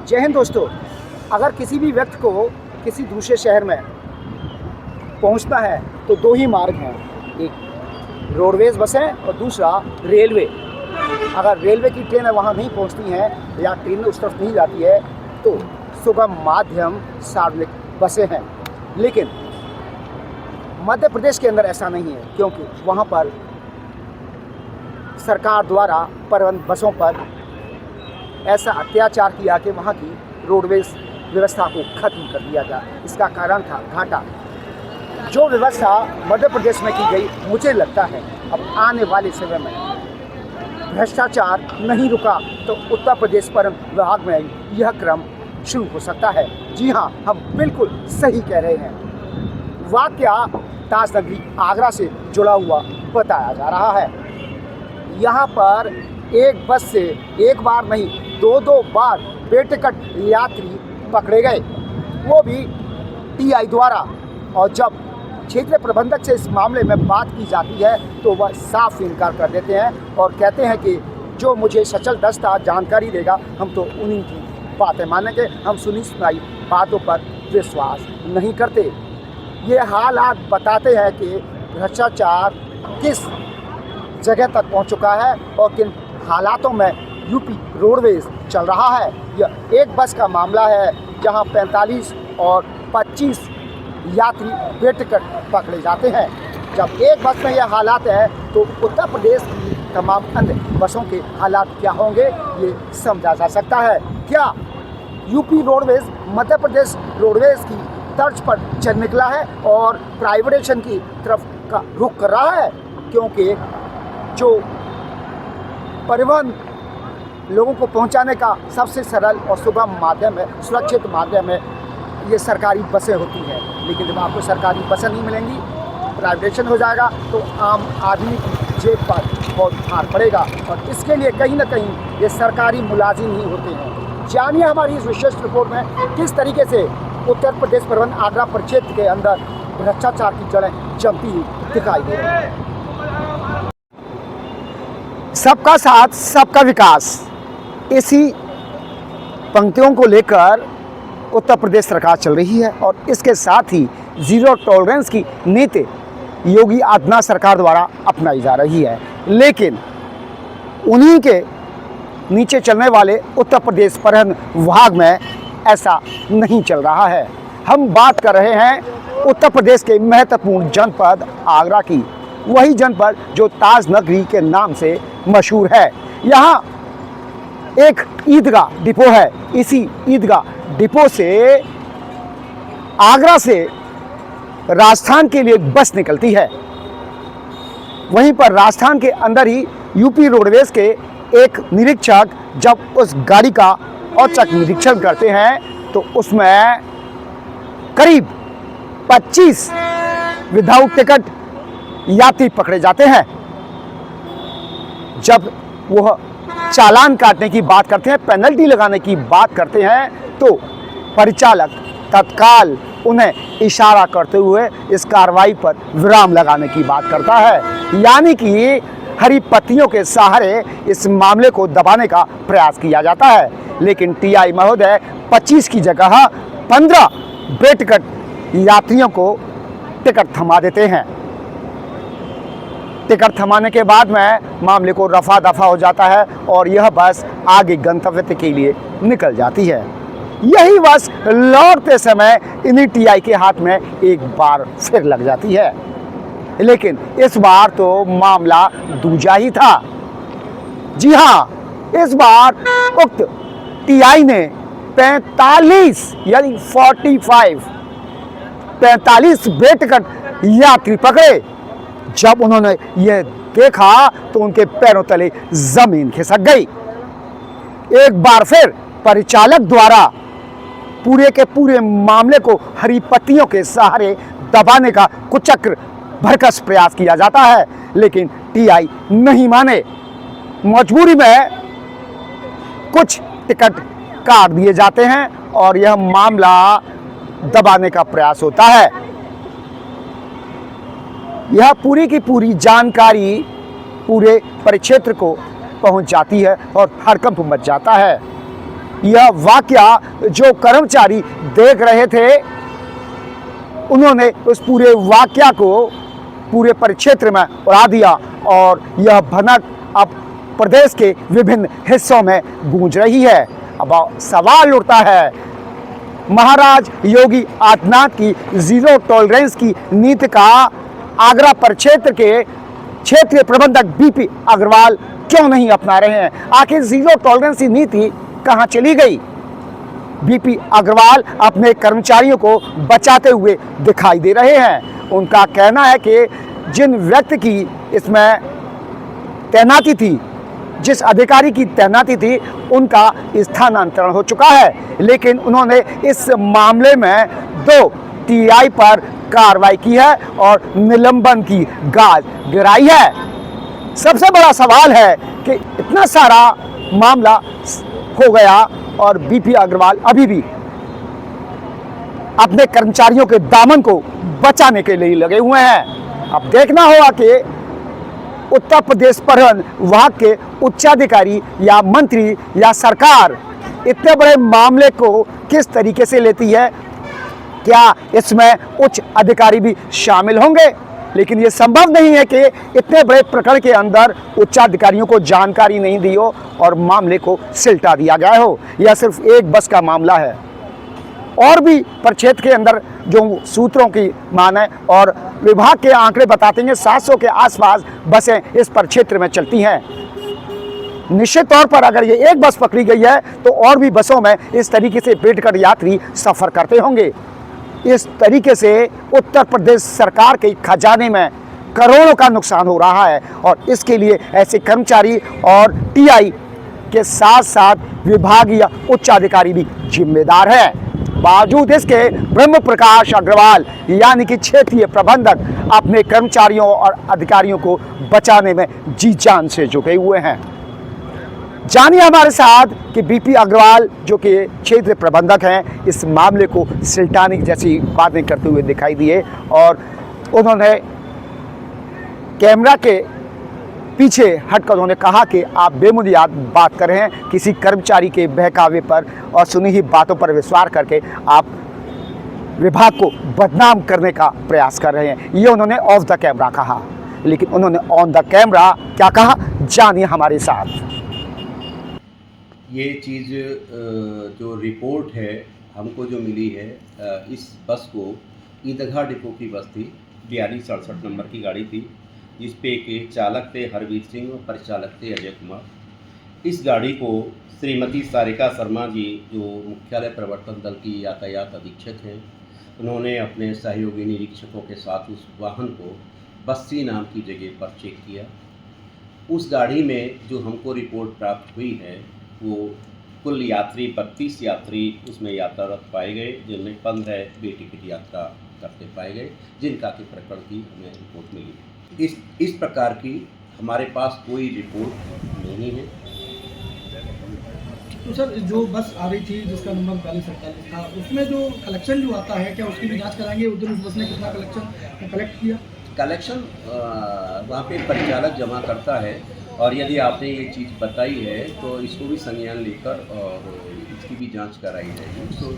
जय हिंद दोस्तों। अगर किसी भी व्यक्ति को किसी दूसरे शहर में पहुंचना है तो दो ही मार्ग हैं, एक रोडवेज बसें और दूसरा रेलवे। अगर रेलवे की ट्रेन वहाँ नहीं पहुंचती हैं या ट्रेन उस तरफ नहीं जाती है तो सुगम माध्यम सार्वजनिक बसें हैं। लेकिन मध्य प्रदेश के अंदर ऐसा नहीं है, क्योंकि वहाँ पर सरकार द्वारा परिवहन बसों पर ऐसा अत्याचार किया कि वहाँ की रोडवेज व्यवस्था को खत्म कर दिया गया। इसका कारण था घाटा। जो व्यवस्था मध्य प्रदेश में की गई, मुझे लगता है अब आने वाले समय में भ्रष्टाचार नहीं रुका तो उत्तर प्रदेश परिवहन विभाग में यह क्रम शुरू हो सकता है। जी हाँ, हम बिल्कुल सही कह रहे हैं। वाकया ताजनगरी आगरा से जुड़ा हुआ बताया जा रहा है। यहाँ पर एक बस से एक बार नहीं, दो बार बेटिकट यात्री पकड़े गए, वो भी टीआई द्वारा। और जब क्षेत्रीय प्रबंधक से इस मामले में बात की जाती है तो वह साफ इनकार कर देते हैं और कहते हैं कि जो मुझे सचल दस्ता जानकारी देगा हम तो उन्हीं की बातें मानेंगे, हम सुनी सुनाई बातों पर विश्वास नहीं करते। ये हालात बताते हैं कि भ्रष्टाचार किस जगह तक पहुंच चुका है और किन हालातों में यूपी रोडवेज चल रहा है। यह एक बस का मामला है जहां 45 और 25 यात्री बेटिकट पकड़े जाते हैं। जब एक बस में यह हालात है तो उत्तर प्रदेश की तमाम अन्य बसों के हालात क्या होंगे, ये समझा जा सकता है। क्या UP roadways Madhya Pradesh roadways की तर्ज पर चल निकला है और प्राइवेटाइजेशन की तरफ का रुख कर रहा है? क्योंकि जो परिवहन लोगों को पहुंचाने का सबसे सरल और सुगम माध्यम है, सुरक्षित माध्यम है, ये सरकारी बसें होती हैं। लेकिन जब आपको सरकारी बसें नहीं मिलेंगी, प्राइवेटाइजेशन हो जाएगा तो आम आदमी की जेब पर बहुत भार पड़ेगा और इसके लिए कहीं ना कहीं ये सरकारी मुलाजिम ही होते हैं। जानिए हमारी इस विशेष रिपोर्ट में किस तरीके से उत्तर प्रदेश परिवहन आगरा परिक्षेत्र के अंदर भ्रष्टाचार की जड़ें जमती हुई दिखाई दे रही हैं। सबका साथ सबका विकास, इसी पंक्तियों को लेकर उत्तर प्रदेश सरकार चल रही है और इसके साथ ही जीरो टॉलरेंस की नीति योगी आदित्यनाथ सरकार द्वारा अपनाई जा रही है। लेकिन उन्हीं के नीचे चलने वाले उत्तर प्रदेश परिवहन विभाग में ऐसा नहीं चल रहा है। हम बात कर रहे हैं उत्तर प्रदेश के महत्वपूर्ण जनपद आगरा की, वही जनपद जो ताजनगरी के नाम से मशहूर है। यहाँ एक ईदगाह डिपो है। इसी ईदगाह डिपो से आगरा से राजस्थान के लिए बस निकलती है। वहीं पर राजस्थान के अंदर ही यूपी रोडवेज के एक निरीक्षक जब उस गाड़ी का औचक निरीक्षण करते हैं तो उसमें करीब 25 विदाउट टिकट यात्री पकड़े जाते हैं। जब वह चालान काटने की बात करते हैं, पेनल्टी लगाने की बात करते हैं, तो परिचालक तत्काल उन्हें इशारा करते हुए इस कार्रवाई पर विराम लगाने की बात करता है। यानी कि हरी पत्तियों के सहारे इस मामले को दबाने का प्रयास किया जाता है। लेकिन टीआई महोदय 25 की जगह 15 बेटिकट यात्रियों को टिकट थमा देते हैं। टिकट थमाने के बाद में मामले को रफा दफा हो जाता है और यह बस आगे गंतव्य के लिए निकल जाती है। यही बस लौटते समय इन्हीं टीआई के हाथ में एक बार फिर लग जाती है। लेकिन इस बार तो मामला दूजा ही था। जी हाँ, इस बार उक्त टीआई ने 45 यानी 45 बेटिकट यात्री पकड़े। जब उन्होंने यह देखा तो उनके पैरों तले जमीन खिसक गई। एक बार फिर परिचालक द्वारा पूरे के पूरे मामले को हरी पत्तियों के सहारे दबाने का कुचक्र भरकस प्रयास किया जाता है, लेकिन टीआई नहीं माने। मजबूरी में कुछ टिकट काट दिए जाते हैं और यह मामला दबाने का प्रयास होता है। यह पूरी की पूरी जानकारी पूरे परिक्षेत्र को पहुंच जाती है और हड़कंप मच जाता है। यह वाकया जो कर्मचारी देख रहे थे, उन्होंने उस पूरे वाकया को पूरे परिक्षेत्र में उड़ा दिया और यह भनक अब प्रदेश के विभिन्न हिस्सों में गूंज रही है। अब सवाल उठता है, महाराज योगी आदित्यनाथ की जीरो टॉलरेंस की नीति का आगरा परिक्षेत्र के क्षेत्रीय प्रबंधक बीपी अग्रवाल क्यों नहीं अपना रहे हैं? आखिर जीरो टॉलरेंस की नीति कहां चली गई? बीपी अग्रवाल अपने कर्मचारियों को बचाते हुए दिखाई दे रहे हैं। उनका कहना है कि जिन व्यक्ति की इसमें तैनाती थी, जिस अधिकारी की तैनाती थी, उनका स्थानांतरण हो चुका है, लेकिन उन्होंने इस मामले में 2 टीआई पर कार्रवाई की है और निलंबन की गाज गिराई है। सबसे बड़ा सवाल है कि इतना सारा मामला हो गया और बीपी अग्रवाल अभी भी अपने कर्मचारियों के दामन को बचाने के लिए लगे हुए हैं। अब देखना होगा कि उत्तर प्रदेश परिवहन विभाग के उच्चाधिकारी या मंत्री या सरकार इतने बड़े मामले को किस तरीके से लेती है। क्या इसमें उच्च अधिकारी भी शामिल होंगे? लेकिन ये संभव नहीं है कि इतने बड़े प्रकरण के अंदर उच्चाधिकारियों को जानकारी नहीं दी हो और मामले को सिलटा दिया गया हो। यह सिर्फ एक बस का मामला है, और भी परिक्षेत्र के अंदर जो सूत्रों की माने और विभाग के आंकड़े बताते हैं 700 के आसपास बसें इस परिक्षेत्र में चलती हैं। निश्चित तौर पर अगर ये एक बस पकड़ी गई है तो और भी बसों में इस तरीके से बैठकर यात्री सफ़र करते होंगे। इस तरीके से उत्तर प्रदेश सरकार के खजाने में करोड़ों का नुकसान हो रहा है और इसके लिए ऐसे कर्मचारी और टीआई के साथ साथ विभागीय उच्चाधिकारी भी जिम्मेदार है। बावजूद इसके ब्रह्म प्रकाश अग्रवाल यानी कि क्षेत्रीय प्रबंधक अपने कर्मचारियों और अधिकारियों को बचाने में जी जान से जुटे हुए हैं। जानिए हमारे साथ कि बीपी अग्रवाल जो कि क्षेत्रीय प्रबंधक हैं, इस मामले को सिलटाने जैसी बातें करते हुए दिखाई दिए और उन्होंने कैमरा के पीछे हटकर उन्होंने कहा कि आप बेबुनियाद बात कर रहे हैं, किसी कर्मचारी के बहकावे पर और सुनी ही बातों पर विश्वास करके आप विभाग को बदनाम करने का प्रयास कर रहे हैं। ये उन्होंने ऑफ द कैमरा कहा, लेकिन उन्होंने ऑन द कैमरा क्या कहा, जानिए हमारे साथ। ये चीज़ जो रिपोर्ट है हमको जो मिली है, इस बस को ईदगाह डिपो की बस थी, 4267 नंबर की गाड़ी थी, जिस पे के चालक थे हरवीर सिंह और परिचालक थे अजय कुमार। इस गाड़ी को श्रीमती सारिका शर्मा जी जो मुख्यालय प्रवर्तन दल की यातायात अधीक्षक हैं, उन्होंने अपने सहयोगी निरीक्षकों के साथ उस वाहन को बस्सी नाम की जगह पर चेक किया। उस गाड़ी में जो हमको रिपोर्ट प्राप्त हुई है वो कुल यात्री 32 यात्री उसमें यात्रारत पाए गए, जिनमें 15 बेटिकट यात्रा करते पाए गए, जिनका कि प्रकरण की हमें रिपोर्ट मिली। इस प्रकार की हमारे पास कोई रिपोर्ट नहीं है। तो सर, जो बस आ रही थी जिसका नंबर 4247 था, उसमें जो कलेक्शन जो आता है, क्या उसकी भी जांच कराएंगे? उस दिन उस बस ने कितना कलेक्शन कलेक्ट किया? कलेक्शन वहाँ पे परिचालक जमा करता है और यदि आपने ये चीज़ बताई है तो इसको भी संज्ञान लेकर और इसकी भी जांच कराई जाएगी। तो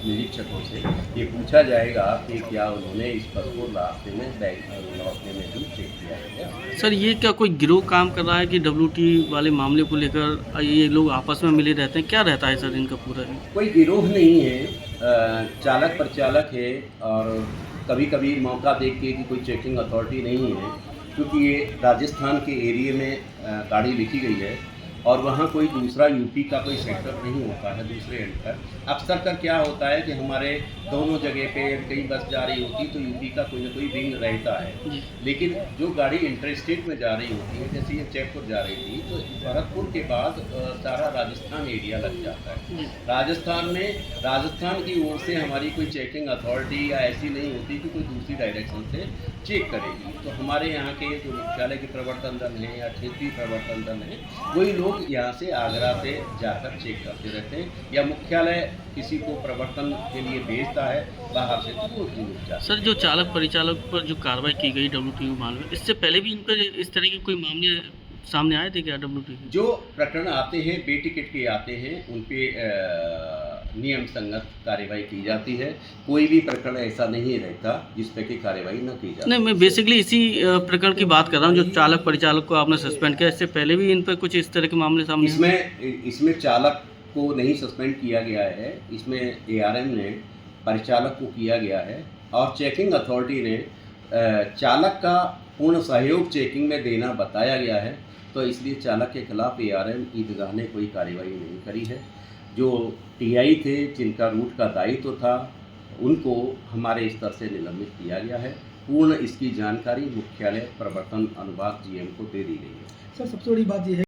निरीक्षकों से ये पूछा जाएगा कि क्या उन्होंने इस बस को रास्ते में लौटने में भी चेक किया है क्या। सर, ये क्या कोई गिरोह काम कर रहा है कि WT वाले मामले को लेकर ये लोग आपस में मिले रहते हैं? क्या रहता है सर इनका पूरा? कोई गिरोह नहीं है, चालक प्रचालक है और कभी कभी मौका देख के कि कोई चेकिंग अथॉरिटी नहीं है, क्योंकि ये राजस्थान के एरिया में गाड़ी लिखी गई है और वहाँ कोई दूसरा यूपी का कोई सेक्टर नहीं होता है दूसरे एंड पर। अक्सर का क्या होता है कि हमारे दोनों जगह पे कई बस जा रही होती तो यूपी का कोई ना कोई विंग रहता है, लेकिन जो गाड़ी इंटर स्टेट में जा रही होती है, जैसे ये जयपुर जा रही थी तो भरतपुर के बाद सारा राजस्थान एरिया लग जाता है। राजस्थान की ओर से हमारी कोई चेकिंग अथॉरिटी या ऐसी नहीं होती कि कोई दूसरी डायरेक्शन से चेक करेगी। तो हमारे यहाँ के जो मुख्यालय के प्रवर्तन दल हैं या क्षेत्रीय प्रवर्तन दल हैं, वही लोग यहाँ से आगरा से जाकर चेक करते रहते हैं, या मुख्यालय किसी को प्रवर्तन के लिए भेजता है बाहर से तो वो जाता है। सर, जो चालक परिचालक पर जो कार्रवाई की गई WTO मामले में, इससे पहले भी इन पर इस तरह के कोई मामले सामने आए थे क्या WT के? जो प्रकरण आते हैं बे टिकट के आते हैं उन पे नियम संगत कार्रवाई की जाती है। कोई भी प्रकरण ऐसा नहीं रहता जिस पे की कार्रवाई न की जाती। नहीं, मैं बेसिकली इसी प्रकरण की बात कर रहा हूँ जो चालक परिचालक को आपने सस्पेंड किया। इससे पहले भी इन पर कुछ इस तरह के मामले सामने आए? इसमें चालक को नहीं सस्पेंड किया गया है, इसमें ARM ने परिचालक को किया गया है और चेकिंग अथॉरिटी ने चालक का पूर्ण सहयोग चेकिंग में देना बताया गया है। तो इसलिए चालक के खिलाफ ARM ईदगाह ने कोई कार्रवाई नहीं करी है। जो TI थे जिनका रूट का दायित्व था उनको हमारे स्तर से निलंबित किया गया है। पूर्ण इसकी जानकारी मुख्यालय प्रवर्तन अनुभाग GM को दे दी गई है। सर सबसे बड़ी बात ये है